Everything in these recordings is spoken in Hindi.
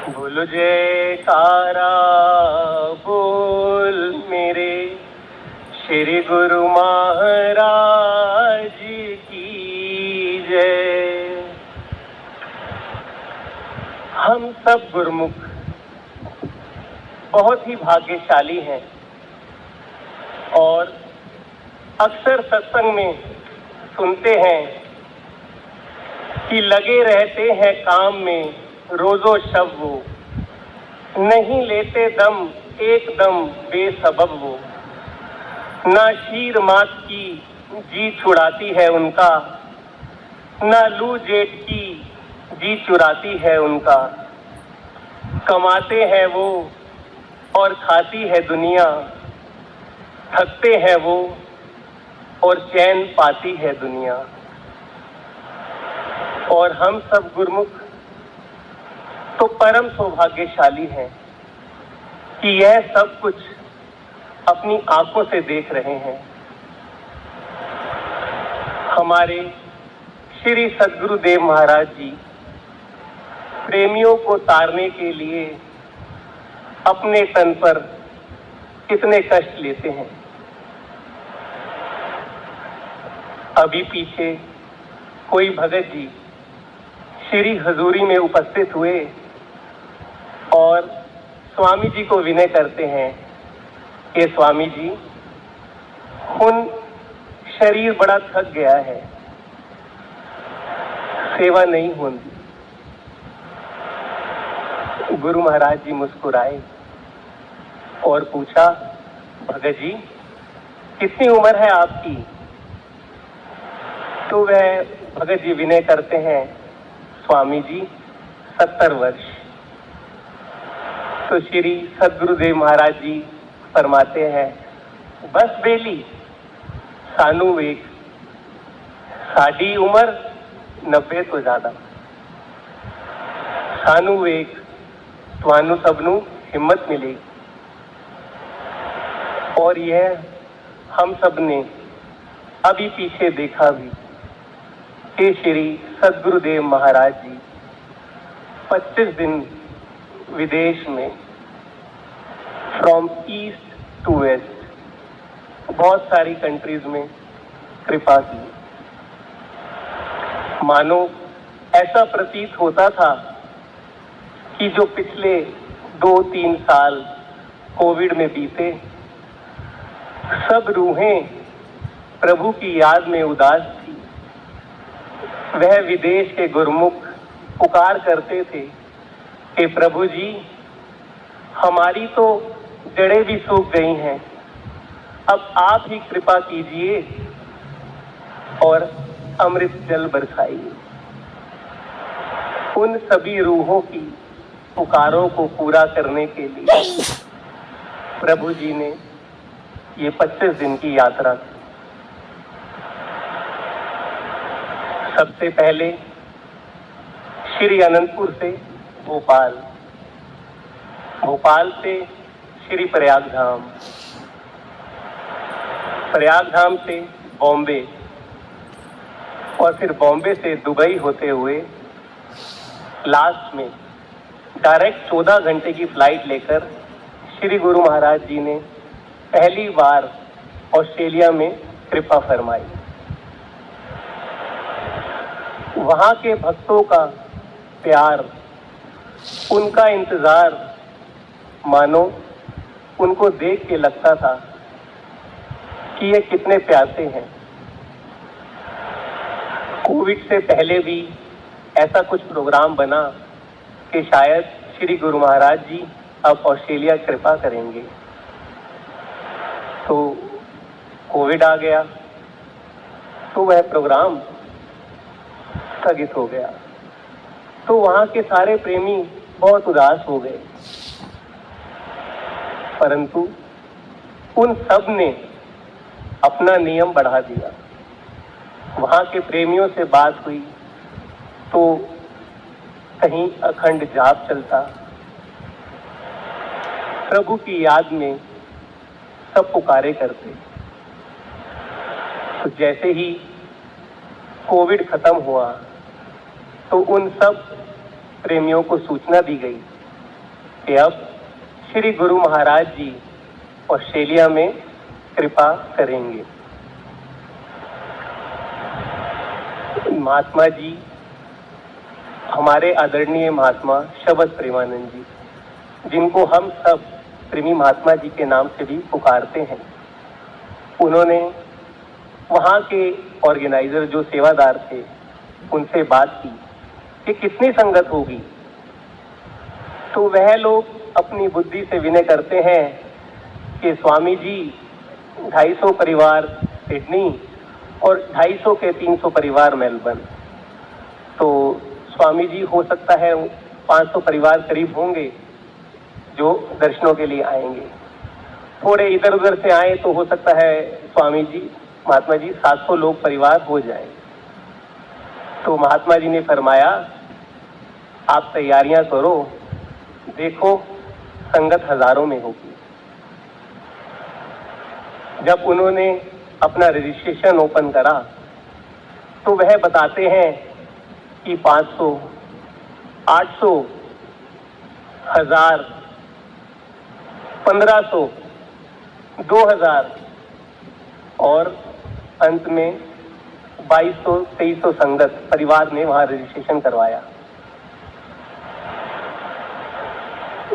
बोलो जयकारा बोल मेरे श्री गुरु महाराज की जय। हम सब गुरुमुख बहुत ही भाग्यशाली हैं और अक्सर सत्संग में सुनते हैं कि लगे रहते हैं काम में रोजो शब वो, नहीं लेते दम एकदम बेसबब वो। ना शीर मात की जी छुड़ाती है उनका, ना लू जेठ की जी चुराती है उनका। कमाते हैं वो और खाती है दुनिया, थकते हैं वो और चैन पाती है दुनिया। और हम सब गुरुमुख तो परम सौभाग्यशाली हैं कि यह सब कुछ अपनी आंखों से देख रहे हैं। हमारे श्री सद्गुरुदेव महाराज जी प्रेमियों को तारने के लिए अपने तन पर कितने कष्ट लेते हैं। अभी पीछे कोई भगत जी श्री हजूरी में उपस्थित हुए और स्वामी जी को विनय करते हैं कि स्वामी जी, उन शरीर बड़ा थक गया है, सेवा नहीं होती। गुरु महाराज जी मुस्कुराए और पूछा, भगत जी कितनी उम्र है आपकी? तो वह भगत जी विनय करते हैं, स्वामी जी 70 वर्ष। तो श्री सद्गुरुदेव महाराज जी फरमाते हैं, बस बेली सानू वेख, साड़ी उम्र 90 तो ज्यादा। सानू वेख, तुहानू सबनू हिम्मत मिलेगी। और यह हम सब ने अभी पीछे देखा भी कि श्री सद्गुरुदेव महाराज जी 25 दिन विदेश में फ्रॉम ईस्ट टू वेस्ट बहुत सारी कंट्रीज में कृपा की। मानो ऐसा प्रतीत होता था कि जो पिछले 2-3 साल कोविड में बीते, सब रूहें प्रभु की याद में उदास थी। वह विदेश के गुरुमुख पुकार करते थे कि प्रभु जी, हमारी तो जड़ें भी सूख गई हैं, अब आप ही कृपा कीजिए और अमृत जल बरसाइए। उन सभी रूहों की पुकारों को पूरा करने के लिए प्रभु जी ने ये 25 दिन की यात्रा की। सबसे पहले श्री अनंतपुर से भोपाल, भोपाल से श्री प्रयागधाम, प्रयागधाम से बॉम्बे और फिर बॉम्बे से दुबई होते हुए लास्ट में डायरेक्ट 14 घंटे की फ्लाइट लेकर श्री गुरु महाराज जी ने पहली बार ऑस्ट्रेलिया में कृपा फरमाई। वहां के भक्तों का प्यार, उनका इंतजार, मानो उनको देख के लगता था कि ये कितने प्यासे हैं। कोविड से पहले भी ऐसा कुछ प्रोग्राम बना कि शायद श्री गुरु महाराज जी अब ऑस्ट्रेलिया कृपा करेंगे, तो कोविड आ गया तो वह प्रोग्राम स्थगित हो गया। तो वहां के सारे प्रेमी बहुत उदास हो गए, परंतु उन सब ने अपना नियम बढ़ा दिया। वहां के प्रेमियों से बात हुई तो कहीं अखंड जाप चलता, प्रभु की याद में सब पुकारे करते। तो जैसे ही कोविड खत्म हुआ तो उन सब प्रेमियों को सूचना दी गई कि अब श्री गुरु महाराज जी ऑस्ट्रेलिया में कृपा करेंगे। महात्मा जी, हमारे आदरणीय महात्मा शबद प्रेमानंद जी, जिनको हम सब प्रेमी महात्मा जी के नाम से भी पुकारते हैं, उन्होंने वहाँ के ऑर्गेनाइजर जो सेवादार थे उनसे बात की कि कितनी संगत होगी। तो वह लोग अपनी बुद्धि से विनय करते हैं कि स्वामी जी 250 परिवार सिडनी और 250 के 300 परिवार मेलबर्न, तो स्वामी जी हो सकता है 500 परिवार करीब होंगे जो दर्शनों के लिए आएंगे। थोड़े इधर उधर से आए तो हो सकता है स्वामी जी महात्मा जी 700 लोग परिवार हो जाए। तो महात्मा जी ने फरमाया, आप तैयारियां करो, देखो संगत हजारों में होगी। जब उन्होंने अपना रजिस्ट्रेशन ओपन करा तो वह बताते हैं कि 500, 800, 1000, 1500, 2000 और अंत में 2200-2300 संगत परिवार ने वहां रजिस्ट्रेशन करवाया।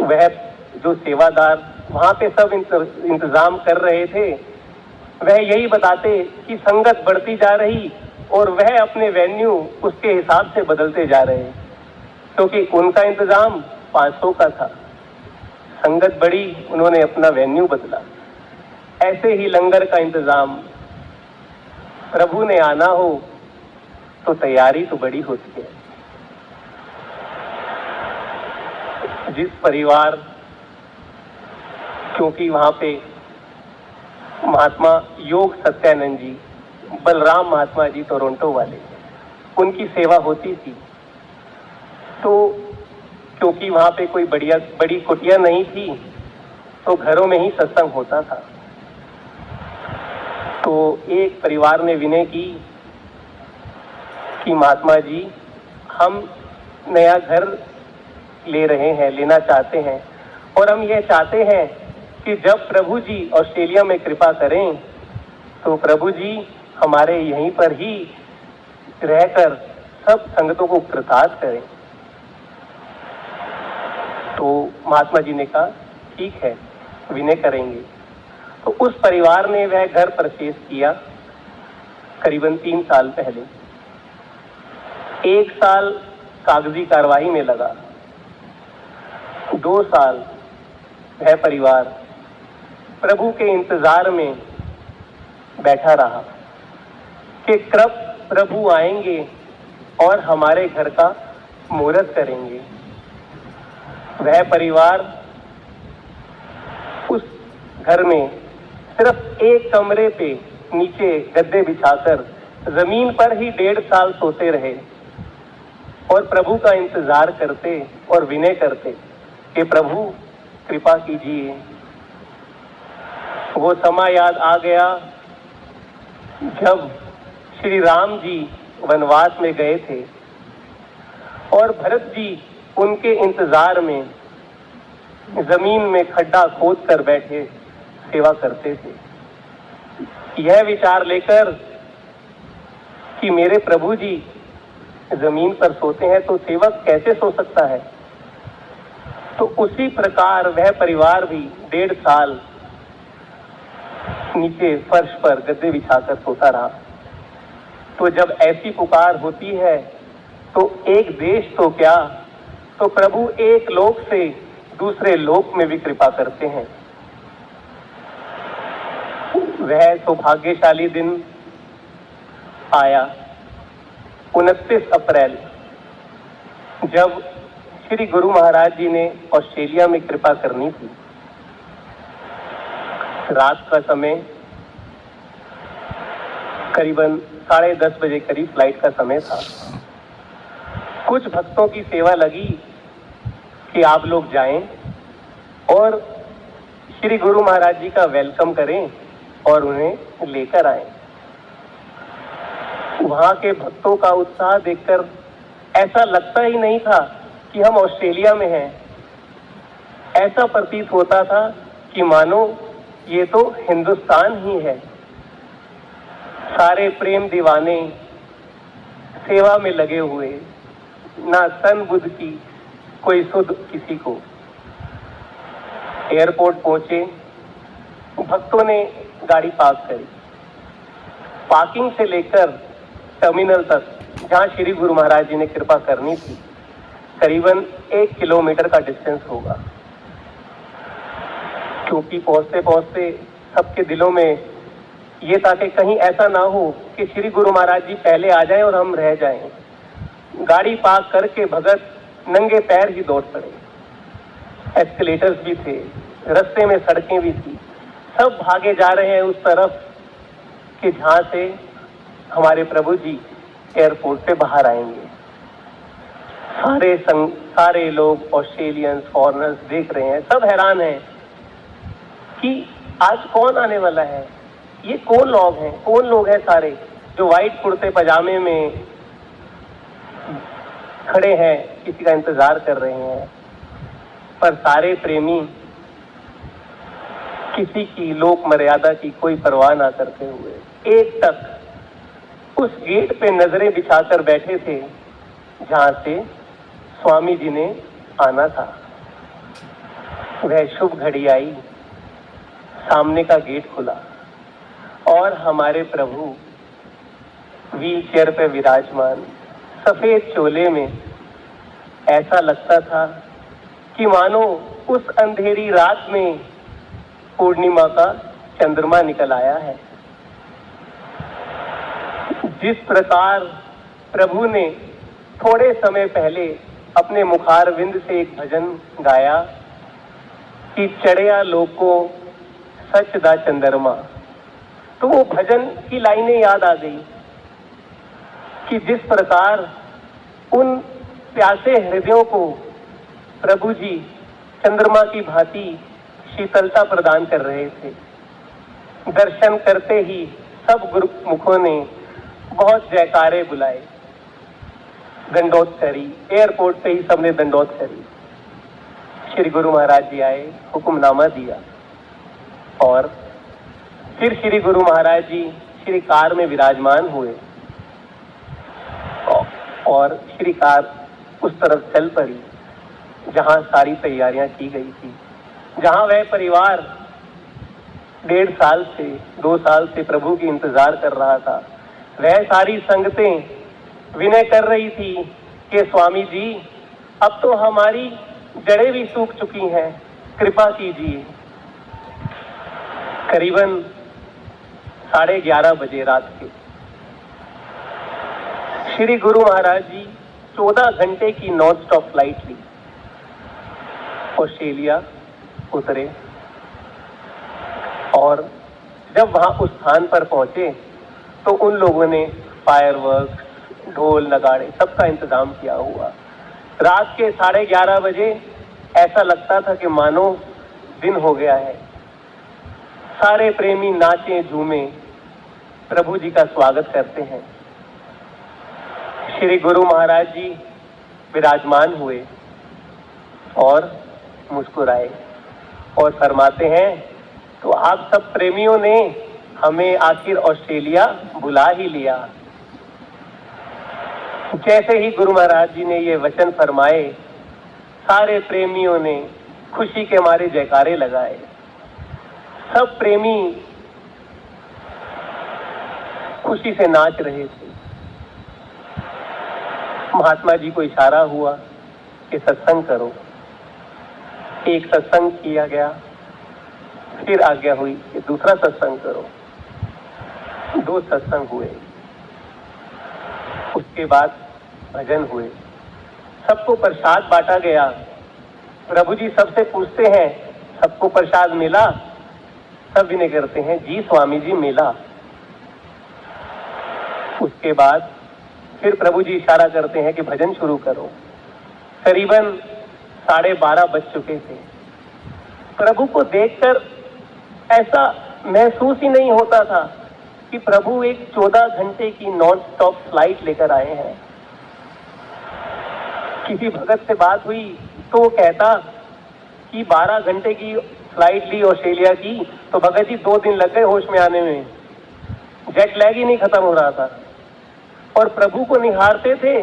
वह जो सेवादार वहां पे सब इंतजाम कर रहे थे, वह यही बताते कि संगत बढ़ती जा रही और वह अपने वेन्यू उसके हिसाब से बदलते जा रहे, क्योंकि उनका इंतजाम 500 का था। संगत बढ़ी, उन्होंने अपना वेन्यू बदला। ऐसे ही लंगर का इंतजाम, प्रभु ने आना हो तो तैयारी तो बड़ी होती है। जिस परिवार, क्योंकि वहां पे महात्मा योग सत्यानंद जी, बलराम महात्मा जी टोरंटो वाले, उनकी सेवा होती थी। तो क्योंकि वहां पे कोई बड़ी कुटिया नहीं थी तो घरों में ही सत्संग होता था। तो एक परिवार ने विनय की कि महात्मा जी, हम नया घर ले रहे हैं, लेना चाहते हैं, और हम यह चाहते हैं कि जब प्रभु जी ऑस्ट्रेलिया में कृपा करें तो प्रभु जी हमारे यहीं पर ही रहकर सब संगतों को कृतार्थ करें। तो महात्मा जी ने कहा, ठीक है, विनय करेंगे। तो उस परिवार ने वह घर परचेज किया करीबन 3 साल पहले। 1 साल कागजी कार्रवाई में लगा, 2 साल वह परिवार प्रभु के इंतजार में बैठा रहा कि कब प्रभु आएंगे और हमारे घर का मुहूर्त करेंगे। वह परिवार उस घर में सिर्फ एक कमरे पे नीचे गद्दे बिछाकर जमीन पर ही 1.5 साल सोते रहे और प्रभु का इंतजार करते और विनय करते कि प्रभु कृपा कीजिए। वो समय याद आ गया जब श्री राम जी वनवास में गए थे और भरत जी उनके इंतजार में जमीन में खड्डा खोद कर बैठे सेवा करते थे। यह विचार लेकर कि मेरे प्रभु जी जमीन पर सोते हैं तो सेवक कैसे सो सकता है, तो उसी प्रकार वह परिवार भी 1.5 साल नीचे फर्श पर गद्दे बिछाकर सोता रहा। तो जब ऐसी पुकार होती है तो एक देश तो क्या, तो प्रभु एक लोक से दूसरे लोक में भी कृपा करते हैं। वह सौभाग्यशाली दिन आया 29 अप्रैल, जब श्री गुरु महाराज जी ने ऑस्ट्रेलिया में कृपा करनी थी। रात का समय करीबन 10:30 बजे करीब फ्लाइट का समय था। कुछ भक्तों की सेवा लगी कि आप लोग जाएं और श्री गुरु महाराज जी का वेलकम करें और उन्हें लेकर आएं। वहां के भक्तों का उत्साह देखकर ऐसा लगता ही नहीं था कि हम ऑस्ट्रेलिया में हैं। ऐसा प्रतीत होता था कि मानो ये तो हिंदुस्तान ही है। सारे प्रेम दीवाने सेवा में लगे हुए, ना सन बुद्ध की कोई सुध किसी को। एयरपोर्ट पहुंचे, भक्तों ने गाड़ी पार्क करी। पार्किंग से लेकर टर्मिनल तक जहां श्री गुरु महाराज जी ने कृपा करनी थी, करीबन 1 किलोमीटर का डिस्टेंस होगा। क्योंकि पहुंचते पहुंचते सबके दिलों में ये था कि कहीं ऐसा ना हो कि श्री गुरु महाराज जी पहले आ जाएं और हम रह जाएं। गाड़ी पार्क करके भगत नंगे पैर ही दौड़ पड़े। एस्केलेटर्स भी थे, रास्ते में सड़कें भी थी, सब भागे जा रहे हैं उस तरफ कि जहां से हमारे प्रभु जी एयरपोर्ट से बाहर आएंगे। सारे लोग, ऑस्ट्रेलियंस, फॉरेनर्स देख रहे हैं, सब हैरान हैं कि आज कौन आने वाला है, ये कौन लोग हैं सारे जो व्हाइट कुर्ते पजामे में खड़े हैं, किसी का इंतजार कर रहे हैं। पर सारे प्रेमी किसी की लोक मर्यादा की कोई परवाह ना करते हुए एक तक उस गेट पे नजरें बिछाकर बैठे थे जहां से स्वामी जी ने आना था। वह शुभ घड़ी आई, सामने का गेट खुला और हमारे प्रभु व्हील चेयर पे विराजमान, सफेद चोले में। ऐसा लगता था कि मानो उस अंधेरी रात में पूर्णिमा का चंद्रमा निकल आया है। जिस प्रकार प्रभु ने थोड़े समय पहले अपने मुखारविंद से एक भजन गाया कि चढ़िया लोको सच दा चंद्रमा, तो वो भजन की लाइनें याद आ गई कि जिस प्रकार उन प्यासे हृदयों को प्रभु जी चंद्रमा की भांति शीतलता प्रदान कर रहे थे। दर्शन करते ही सब गुरुमुखों ने बहुत जयकारे बुलाए, दंडोत करी। एयरपोर्ट पे ही सबने दंडोत करी। श्री गुरु महाराज जी आए, हुक्मनामा दिया और फिर श्री गुरु महाराज जी श्री कार में विराजमान हुए और श्री कार उस तरफ चल पड़ी जहां सारी तैयारियां की गई थी, जहां वह परिवार 1.5 साल से 2 साल से प्रभु की इंतजार कर रहा था। वह सारी संगतें विनय कर रही थी कि स्वामी जी अब तो हमारी जड़ें भी सूख चुकी हैं, कृपा कीजिए। करीबन 11:30 बजे रात के श्री गुरु महाराज जी 14 घंटे की नॉन स्टॉप फ्लाइट ली, ऑस्ट्रेलिया उतरे और जब वहां उस स्थान पर पहुंचे तो उन लोगों ने फायरवर्क्स, ढोल नगाड़े सबका इंतजाम किया हुआ। रात के 11:30 बजे ऐसा लगता था कि मानो दिन हो गया है। सारे प्रेमी नाचे झूमे, प्रभु जी का स्वागत करते हैं। श्री गुरु महाराज जी विराजमान हुए और मुस्कुराए और फरमाते हैं, तो आप सब प्रेमियों ने हमें आखिर ऑस्ट्रेलिया बुला ही लिया। जैसे ही गुरु महाराज जी ने ये वचन फरमाए, सारे प्रेमियों ने खुशी के मारे जयकारे लगाए। सब प्रेमी खुशी से नाच रहे थे। महात्मा जी को इशारा हुआ कि सत्संग करो। एक सत्संग किया गया, फिर आज्ञा हुई कि दूसरा सत्संग करो। 2 सत्संग हुए, उसके बाद भजन हुए, सबको प्रसाद बांटा गया। प्रभु जी सबसे पूछते हैं, सबको प्रसाद मिला? सब विनय करते हैं, जी स्वामी जी मिला। उसके बाद फिर प्रभु जी इशारा करते हैं कि भजन शुरू करो। करीबन 12:30 बज चुके थे। प्रभु को देखकर ऐसा महसूस ही नहीं होता था कि प्रभु एक 14 घंटे की नॉन स्टॉप फ्लाइट लेकर आए हैं। किसी भगत से बात हुई तो वो कहता कि 12 घंटे की फ्लाइट ली ऑस्ट्रेलिया की, तो भगत जी 2 दिन लग गए होश में आने में। जेट लैग ही नहीं खत्म हो रहा था। और प्रभु को निहारते थे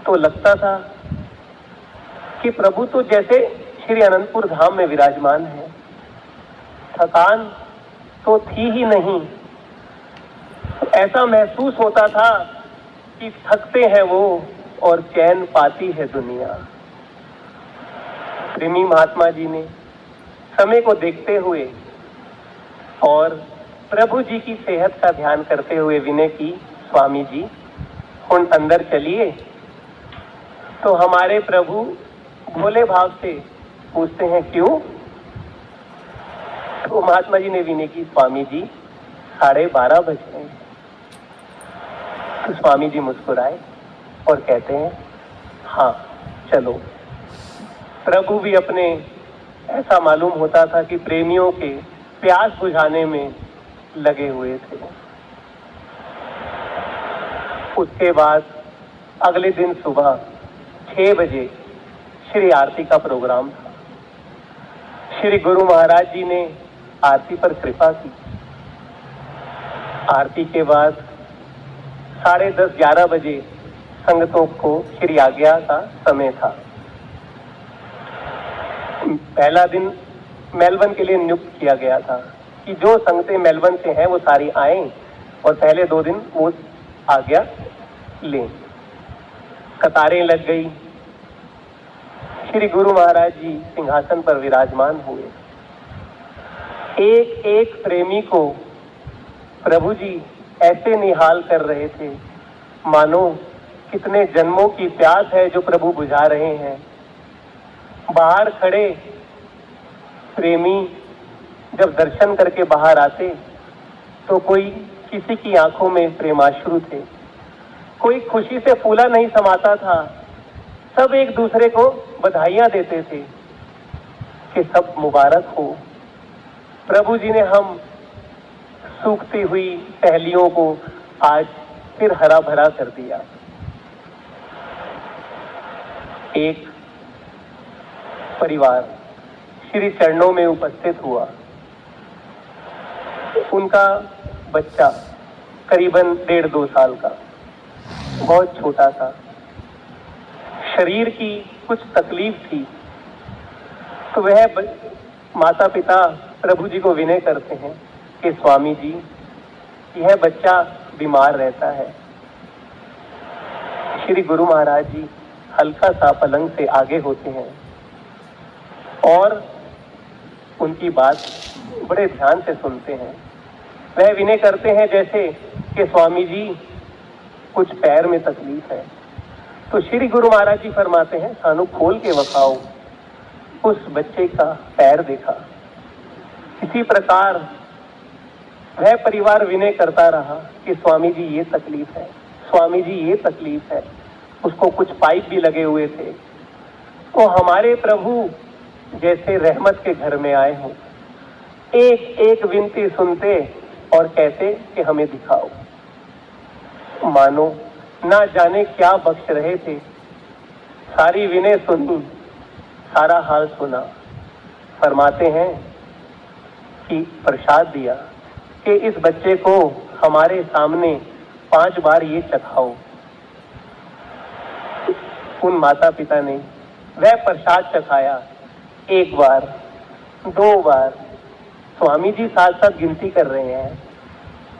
तो लगता था कि प्रभु तो जैसे श्री अनंतपुर धाम में विराजमान है। थकान तो थी ही नहीं। ऐसा महसूस होता था कि थकते हैं वो और चैन पाती है दुनिया। प्रेमी महात्मा जी ने समय को देखते हुए और प्रभु जी की सेहत का ध्यान करते हुए विनय की, स्वामी जी उन अंदर चलिए। तो हमारे प्रभु भोले भाव से पूछते हैं, क्यों? तो महात्मा जी ने विनय की, स्वामी जी 12:30 बज गए। तो स्वामी जी मुस्कुराए और कहते हैं, हाँ चलो। प्रभु भी अपने, ऐसा मालूम होता था कि प्रेमियों के प्यास बुझाने में लगे हुए थे। उसके बाद अगले दिन सुबह 6 बजे श्री आरती का प्रोग्राम था। श्री गुरु महाराज जी ने आरती पर कृपा की। आरती के बाद 10:30-11 बजे संगतों को श्री आज्ञा का समय था। पहला दिन मेलबर्न के लिए नियुक्त किया गया था कि जो संगतें मेलबर्न से हैं वो सारी आएं और पहले 2 दिन वो आज्ञा लें। कतारें लग गई। श्री गुरु महाराज जी सिंहासन पर विराजमान हुए। एक एक प्रेमी को प्रभु जी ऐसे निहाल कर रहे थे मानो कितने जन्मों की प्यास है जो प्रभु बुझा रहे हैं। बाहर खड़े प्रेमी जब दर्शन करके बाहर आते तो कोई किसी की आंखों में प्रेमाश्रु थे, कोई खुशी से फूला नहीं समाता था। सब एक दूसरे को बधाइयां देते थे कि सब मुबारक हो। प्रभु जी ने हम सूखती हुई टहलियों को आज फिर हरा भरा कर दिया। एक परिवार श्री चरणों में उपस्थित हुआ। उनका बच्चा करीबन 1.5-2 साल का, बहुत छोटा था। शरीर की कुछ तकलीफ थी तो वह माता पिता प्रभु जी को विनय करते हैं कि स्वामी जी यह बच्चा बीमार रहता है। श्री गुरु महाराज जी हल्का सा पलंग से आगे होते हैं और उनकी बात बड़े ध्यान से सुनते हैं। वह विनय करते हैं जैसे कि स्वामी जी कुछ पैर में तकलीफ है। तो श्री गुरु महाराज जी फरमाते हैं, सानू खोल के वखाओ। उस बच्चे का पैर देखा। इसी प्रकार वह परिवार विनय करता रहा कि स्वामी जी ये तकलीफ है, स्वामी जी ये तकलीफ है। उसको कुछ पाइप भी लगे हुए थे। तो हमारे प्रभु जैसे रहमत के घर में आए हों, एक एक विनती सुनते और कहते कि हमें दिखाओ। मानो ना जाने क्या बख्श रहे थे। सारी विनय सुनी, सारा हाल सुना। फरमाते हैं कि प्रसाद दिया कि इस बच्चे को हमारे सामने 5 बार ये चखाओ। उन माता पिता ने वह प्रसाद चखाया। 1 बार, 2 बार। स्वामी जी साथ साथ गिनती कर रहे हैं।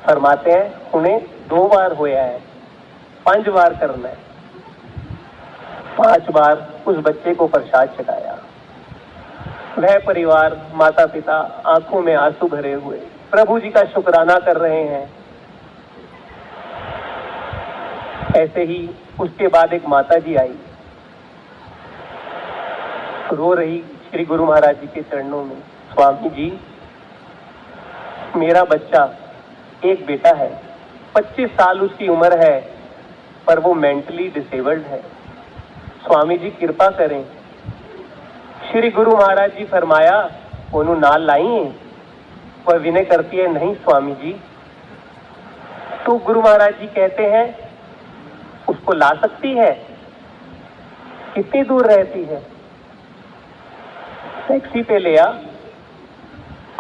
फरमाते हैं उन्हें 2 बार होया है, 5 बार करना है। 5 बार उस बच्चे को प्रसाद चढ़ाया। वह परिवार, माता पिता आंखों में आंसू भरे हुए प्रभु जी का शुक्राना कर रहे हैं। ऐसे ही उसके बाद एक माता जी आई, रो रही श्री गुरु महाराज जी के चरणों में, स्वामी जी मेरा बच्चा, एक बेटा है, 25 साल उसकी उम्र है, पर वो मेंटली डिसेबल्ड है। स्वामी जी कृपा करें। श्री गुरु महाराज जी फरमाया ओनू नाल लाई। वह विनय करती है, नहीं स्वामी जी। तो गुरु महाराज जी कहते हैं उसको ला सकती है, कितनी दूर रहती है। टैक्सी पे ले आ,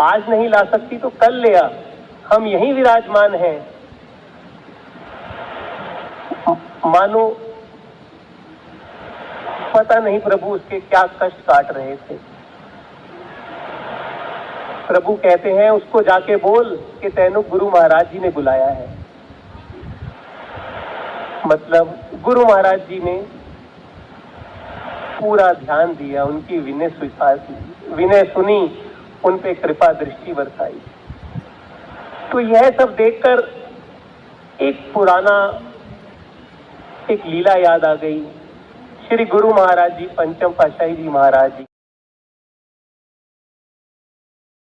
आज नहीं ला सकती तो कल ले आ, हम यहीं विराजमान हैं। मानो पता नहीं प्रभु उसके क्या कष्ट काट रहे थे। प्रभु कहते हैं उसको जाके बोल कि तैनू गुरु महाराज जी ने बुलाया है। मतलब गुरु महाराज जी ने पूरा ध्यान दिया, उनकी विनय स्वीकार की, विनय सुनी, उन पे कृपा दृष्टि बरसाई। तो यह सब देखकर एक पुराना एक लीला याद आ गई। श्री गुरु महाराज जी, पंचम पातशाही जी महाराज जी